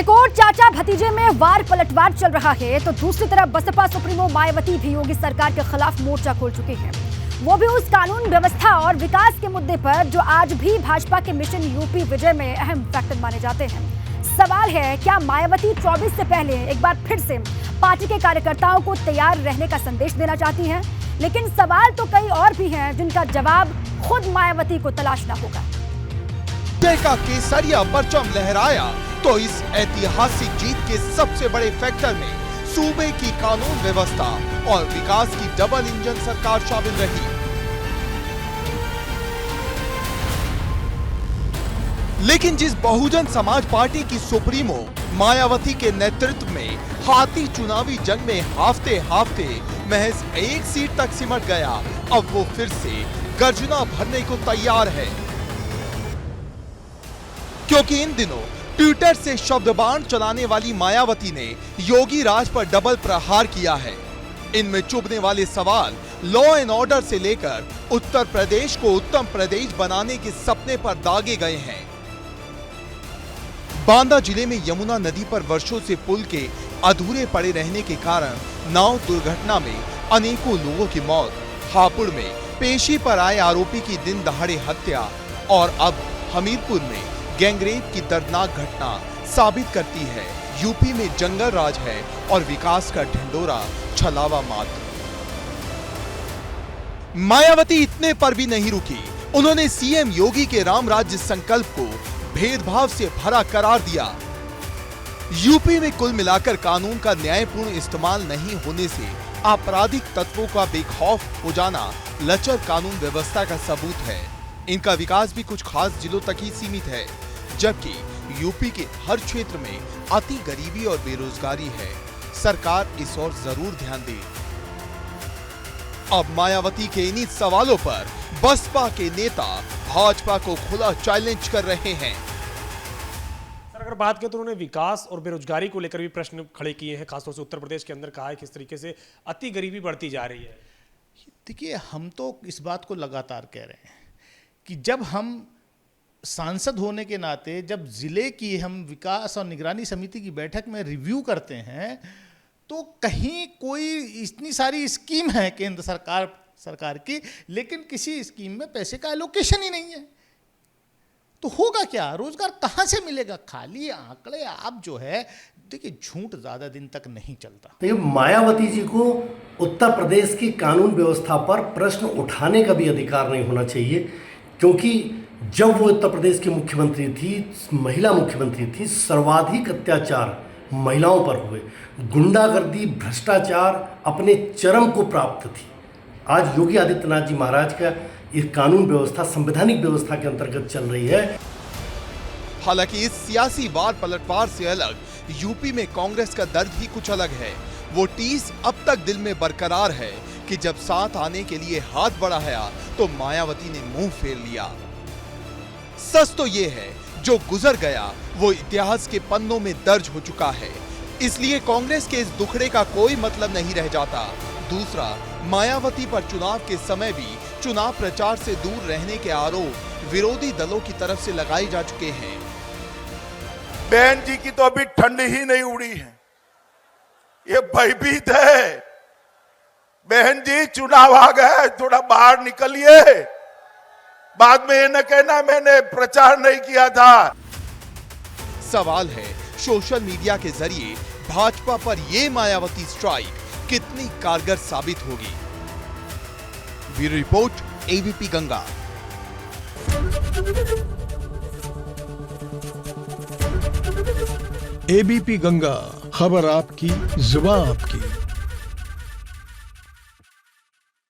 एक और चाचा भतीजे में वार पलटवार चल रहा है तो दूसरी तरफ बसपा सुप्रीमो मायावती भी योगी सरकार के खिलाफ मोर्चा खोल चुकी हैं। वो भी उस कानून व्यवस्था और विकास के मुद्दे पर जो आज भी भाजपा के मिशन यूपी विजय में अहम फैक्टर माने जाते हैं। सवाल है, क्या मायावती 24 से पहले एक बार फिर से पार्टी के कार्यकर्ताओं को तैयार रहने का संदेश देना चाहती हैं? लेकिन सवाल तो कई और भी हैं जिनका जवाब खुद मायावती को तलाशना होगा। का केसरिया परचम लहराया तो इस ऐतिहासिक जीत के सबसे बड़े फैक्टर में सूबे की कानून व्यवस्था और विकास की डबल इंजन सरकार शामिल रही। लेकिन जिस बहुजन समाज पार्टी की सुप्रीमो मायावती के नेतृत्व में हाथी चुनावी जंग में हाफते हाफते महज एक सीट तक सिमट गया, अब वो फिर से गर्जना भरने को तैयार है। क्योंकि इन दिनों ट्विटर से शब्दबाण चलाने वाली मायावती ने योगी राज पर डबल प्रहार किया है। इनमें चुभने वाले सवाल लॉ एंड ऑर्डर से लेकर उत्तर प्रदेश को उत्तम प्रदेश बनाने के सपने पर दागे गए हैं। बांदा जिले में यमुना नदी पर वर्षों से पुल के अधूरे पड़े रहने के कारण नाव दुर्घटना में अनेकों लोगों की मौत, हापुड़ में पेशी पर आए आरोपी की दिन दहाड़े हत्या और अब हमीरपुर में गैंगरेप की दर्दनाक घटना साबित करती है यूपी में जंगल राज है और विकास का ढिंडोरा छलावा मात्र। मायावती इतने पर भी नहीं रुकी, उन्होंने सीएम योगी के राम राज्य संकल्प को भेदभाव से भरा करार दिया। यूपी में कुल मिलाकर कानून का न्यायपूर्ण इस्तेमाल नहीं होने से आपराधिक तत्वों का बेखौफ हो जाना लचर कानून व्यवस्था का सबूत है। इनका विकास भी कुछ खास जिलों तक ही सीमित है, जबकि यूपी के हर क्षेत्र में अति गरीबी और बेरोजगारी है। सरकार इस ओर जरूर ध्यान दे। अब मायावती के इन्हीं सवालों पर बसपा के नेता भाजपा को खुला चैलेंज कर रहे हैं। अगर बात करें तो उन्होंने विकास और बेरोजगारी को लेकर भी प्रश्न खड़े किए हैं, खासतौर से उत्तर प्रदेश के अंदर कहा है किस तरीके से अति गरीबी बढ़ती जा रही है। देखिए, हम तो इस बात को लगातार कह रहे हैं कि जब हम सांसद होने के नाते जब जिले की हम विकास और निगरानी समिति की बैठक में रिव्यू करते हैं तो कहीं कोई इतनी सारी स्कीम है केंद्र सरकार की, लेकिन किसी स्कीम में पैसे का एलोकेशन ही नहीं है। तो होगा क्या, रोजगार कहां से मिलेगा? खाली आंकड़े आप जो है, देखिए झूठ ज्यादा दिन तक नहीं चलता। तो मायावती जी को उत्तर प्रदेश की कानून व्यवस्था पर प्रश्न उठाने का भी अधिकार नहीं होना चाहिए, क्योंकि जब वो उत्तर प्रदेश की मुख्यमंत्री थी, महिला मुख्यमंत्री थी, सर्वाधिक अत्याचार महिलाओं पर हुए, गुंडागर्दी, भ्रष्टाचार अपने चरम को प्राप्त थी। आज योगी आदित्यनाथ जी महाराज का ये कानून व्यवस्था संवैधानिक व्यवस्था के अंतर्गत चल रही है। हालांकि इस सियासी वार पलटवार से अलग यूपी में कांग्रेस का दर्द ही कुछ अलग है। वो टीस अब तक दिल में बरकरार है कि जब साथ आने के लिए हाथ बढ़ाया तो मायावती ने मुंह फेर लिया। सच तो ये है, जो गुजर गया वो इतिहास के पन्नों में दर्ज हो चुका है, इसलिए कांग्रेस के इस दुखड़े का कोई मतलब नहीं रह जाता। दूसरा, मायावती पर चुनाव के समय भी चुनाव प्रचार से दूर रहने के आरोप विरोधी दलों की तरफ से लगाए जा चुके हैं। बहन जी की तो अभी ठंड ही नहीं उड़ी है, ये भयभीत है। बहन जी, चुनाव आ गया, थोड़ा बाहर निकलिए, बाद में ये न कहना मैंने प्रचार नहीं किया था। सवाल है, सोशल मीडिया के जरिए भाजपा पर ये मायावती स्ट्राइक कितनी कारगर साबित होगी। Bureau report, ABP Ganga. ABP Ganga, खबर आपकी, जुबान आपकी।